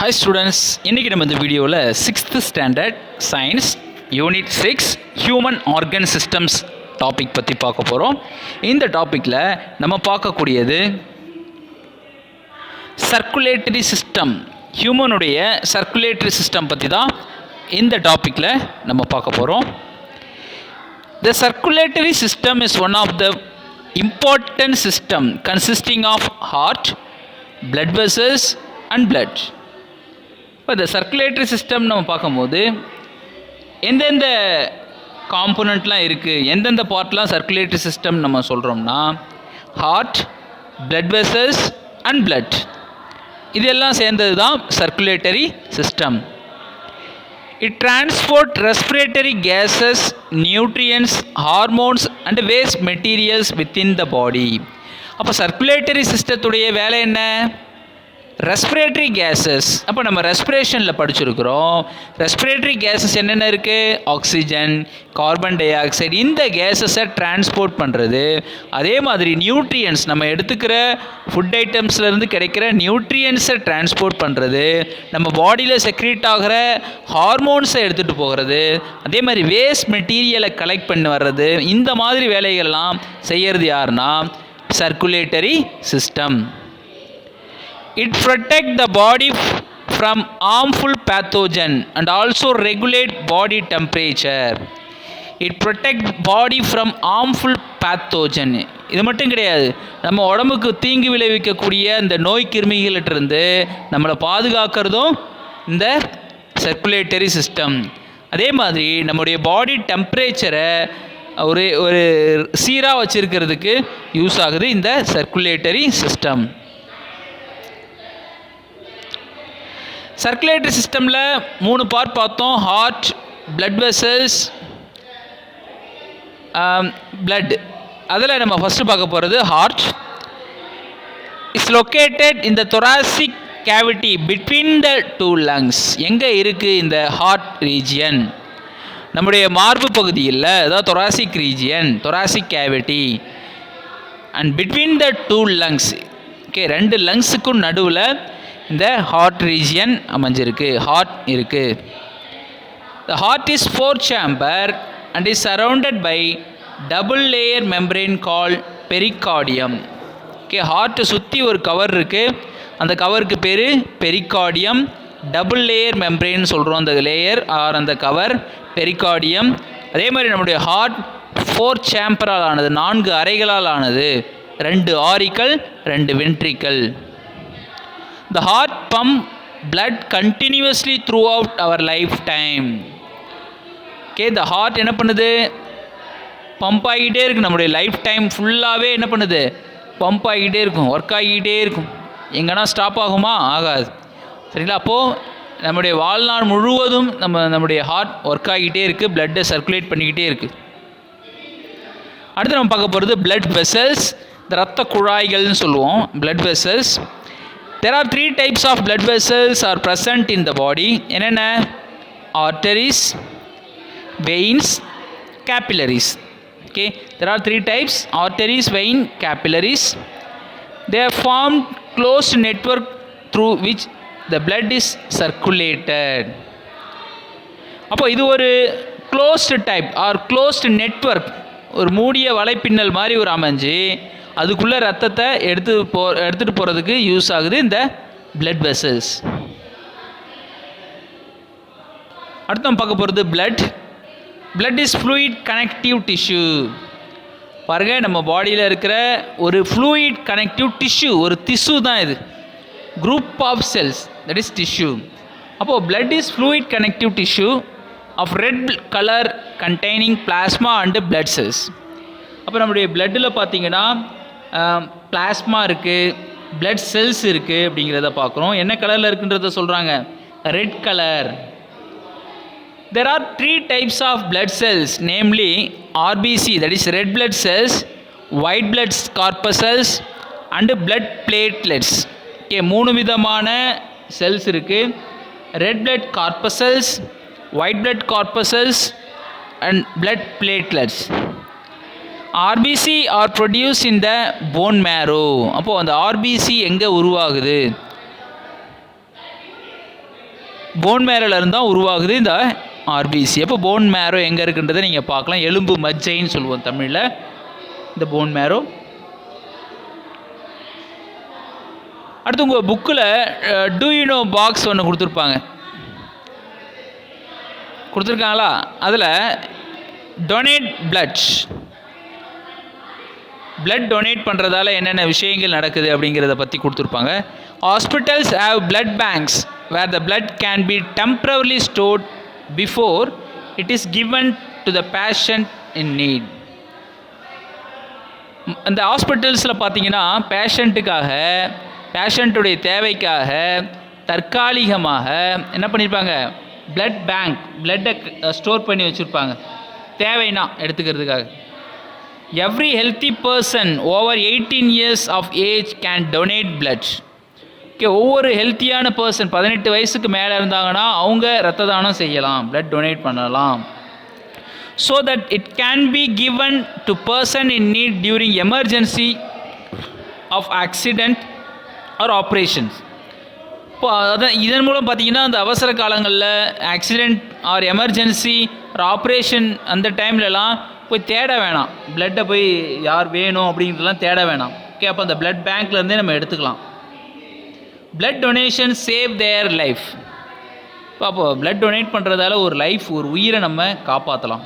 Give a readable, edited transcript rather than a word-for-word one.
Hi students, இன்றைக்கி நம்ம இந்த வீடியோவில் 6th standard science unit 6 human organ systems topic பற்றி பார்க்க போகிறோம். இந்த டாப்பிக்கில் நம்ம பார்க்கக்கூடியது சர்க்குலேட்டரி சிஸ்டம், ஹியூமனுடைய சர்க்குலேட்டரி சிஸ்டம் பற்றி தான் இந்த டாப்பிக்கில் நம்ம பார்க்க போகிறோம். The circulatory system is one of the important system consisting of heart, blood vessels and blood. இப்போ இந்த சர்க்குலேட்டரி சிஸ்டம் நம்ம பார்க்கும்போது எந்தெந்த காம்போனண்ட்லாம் இருக்குது, எந்தெந்த பார்ட்லாம் சர்க்குலேட்டரி சிஸ்டம் நம்ம சொல்கிறோம்னா heart, blood vessels and blood, இதெல்லாம் சேர்ந்தது தான் circulatory system. It transports respiratory gases, nutrients, hormones and waste materials within the body. அப்போ சர்க்குலேட்டரி சிஸ்டத்துடைய வேலை என்ன? Respiratory gases. அப்போ நம்ம ரெஸ்பிரேஷனில் படிச்சிருக்கிறோம். ரெஸ்பிரேட்டரி கேஸஸ் என்னென்ன இருக்குது? ஆக்சிஜன், கார்பன் டை ஆக்சைடு, இந்த கேஸஸை டிரான்ஸ்போர்ட் பண்ணுறது. அதே மாதிரி நியூட்ரியன்ஸ், நம்ம எடுத்துக்கிற ஃபுட் ஐட்டம்ஸ்லேருந்து கிடைக்கிற நியூட்ரியன்ஸை டிரான்ஸ்போர்ட் பண்ணுறது. நம்ம பாடியில் செக்ரீட் ஆகிற ஹார்மோன்ஸை எடுத்துகிட்டு போகிறது. அதே மாதிரி வேஸ்ட் மெட்டீரியலை கலெக்ட் பண்ணி வர்றது. இந்த மாதிரி வேலைகள்லாம் செய்கிறது யாருன்னா circulatory system. It protects the body from harmful pathogen and also regulate body temperature. It protects body from harmful pathogen. இது மட்டும் கிடையாது, நம்ம உடம்புக்கு தீங்கு விளைவிக்கக்கூடிய இந்த நோய் கிருமிகளிட்டிருந்து நம்மளை பாதுகாக்கிறதும் இந்த சர்க்குலேட்டரி சிஸ்டம். அதே மாதிரி நம்முடைய பாடி டெம்பரேச்சரை ஒரு சீராக வச்சுருக்கிறதுக்கு யூஸ் ஆகுது இந்த சர்க்குலேட்டரி சிஸ்டம். சர்க்குலேட்டரி சிஸ்டமில் 3 பார்ட் பார்த்தோம். Heart, blood vessels, blood. அதில் நம்ம ஃபஸ்ட்டு பார்க்க போகிறது heart. It's located in the thoracic cavity between the 2 lungs. எங்கே இருக்குது இந்த ஹார்ட் ரீஜியன்? நம்முடைய மார்பு பகுதியில், அதாவது thoracic region, thoracic cavity and between the 2 lungs. Okay, 2 லங்ஸுக்கும் நடுவில் இந்த ஹார்ட் ரீஜியன் அமைஞ்சிருக்கு, ஹார்ட் இருக்குது. The heart is 4 chamber and is surrounded by double layer membrane called pericardium. Okay, ஹார்ட்டை சுற்றி ஒரு கவர் இருக்குது, அந்த கவருக்கு பேர் பெரிகார்டியம். டபுள் லேயர் மெம்பரேன் சொல்கிறோம் அந்த லேயர் ஆர் அந்த கவர், பெரிகார்டியம். அதே மாதிரி நம்முடைய ஹார்ட் 4 சேம்பரால் ஆனது, 4 அறைகளால் ஆனது, 2 auricle, 2 ventricle. The heart pump blood continuously throughout our lifetime. Okay, the heart என்ன பண்ணுது? பம்ப் ஆகிட்டே இருக்குது. நம்முடைய லைஃப் டைம் ஃபுல்லாகவே என்ன பண்ணுது? பம்ப் ஆகிட்டே இருக்கும், ஒர்க் ஆகிட்டே இருக்கும். எங்கன்னா ஸ்டாப் ஆகுமா? ஆகாது. சரிங்களா? அப்போது நம்முடைய வாழ்நாள் முழுவதும் நம்முடைய ஹார்ட் ஒர்க் ஆகிட்டே இருக்குது, பிளட்டை சர்க்குலேட் பண்ணிக்கிட்டே இருக்குது. அடுத்து நம்ம பார்க்க போகிறது பிளட் வெசல்ஸ். இந்த ரத்த குழாய்கள்னு சொல்லுவோம், blood vessels. There are 3 types of blood vessels are present in the body. என்னென்ன? Arteries, veins, capillaries. Okay, there are 3 types: arteries, vein, capillaries. They are formed closed network through which the blood is circulated. அப்போ இது ஒரு closed type or closed network, ஒரு மூடிய வலைப்பின்னல் மாதிரி ஒரு அமைஞ்சு அதுக்குள்ளே ரத்தத்தை எடுத்துகிட்டு போகிறதுக்கு யூஸ் ஆகுது இந்த பிளட் வெசல்ஸ். அடுத்து நம்ம பார்க்க போகிறது blood. Blood is fluid connective tissue. பாருங்கள், நம்ம பாடியில் இருக்கிற ஒரு ஃப்ளூயிட் கனெக்டிவ் டிஷ்யூ, ஒரு திசு தான் இது. Group of cells, that is tissue. அப்போது blood is fluid connective tissue of red colour containing plasma and blood cells. அப்போ நம்முடைய பிளட்டில் பார்த்தீங்கன்னா பிளாஸ்மா இருக்குது, பிளட் செல்ஸ் இருக்குது அப்படிங்கிறத பார்க்குறோம். என்ன கலரில் இருக்குன்றத சொல்கிறாங்க? Red colour. There are 3 types of blood cells, namely RBC, that is red blood cells, white blood corpuscles and blood platelets. Okay, 3 விதமான செல்ஸ் இருக்குது. Red blood corpuscles, white blood corpuscles and blood platelets. RBC are produced in the bone marrow. அப்போது அந்த RBC எங்கே உருவாகுது? Phone மேரோலேருந்து தான் உருவாகுது இந்த RBC. அப்போ போன் மேரோ எங்கே இருக்குன்றதை நீங்கள் பார்க்கலாம். எலும்பு மஜ்ஜைன்னு சொல்லுவோம் தமிழில் இந்த போன் மேரோ. அடுத்து உங்கள் புக்கில் டூ யூ நோ பாக்ஸ் ஒன்று கொடுத்துருக்காங்களா? அதில் டொனேட் பிளட் டொனேட் பண்ணுறதால என்னென்ன விஷயங்கள் நடக்குது அப்படிங்கிறத பற்றி கொடுத்துருப்பாங்க. Hospitals have blood banks where the blood can be temporarily stored before it is given to the patient in need. அந்த ஹாஸ்பிட்டல்ஸில் பார்த்தீங்கன்னா பேஷண்ட்டுடைய தேவைக்காக தற்காலிகமாக என்ன பண்ணியிருப்பாங்க, பிளட்டை ஸ்டோர் பண்ணி வச்சுருப்பாங்க தேவைன்னா எடுத்துக்கிறதுக்காக. Every healthy person over 18 years of age can donate blood. Okay, ஒவ்வொரு ஹெல்த்தியான பர்சன் 18 வயசுக்கு மேலே இருந்தாங்கன்னா அவங்க இரத்த தானம் செய்யலாம், பிளட் டொனேட் பண்ணலாம். So that it can be given to person in need during emergency of accident or operations. இப்போ அதான் இதன் மூலம் பார்த்திங்கன்னா அந்த அவசர காலங்களில் accident or emergency or operation அந்த டைம்லலாம் போய் தேட வேணாம், பிளட்டை போய் யார் வேணும் அப்படிங்கிறதுலாம் தேட வேணாம். ஓகே, அப்போ அந்த பிளட் பேங்க்லேருந்தே நம்ம எடுத்துக்கலாம். Blood donation save their life. அப்போது பிளட் டொனேட் பண்ணுறதால ஒரு உயிரை நம்ம காப்பாற்றலாம்.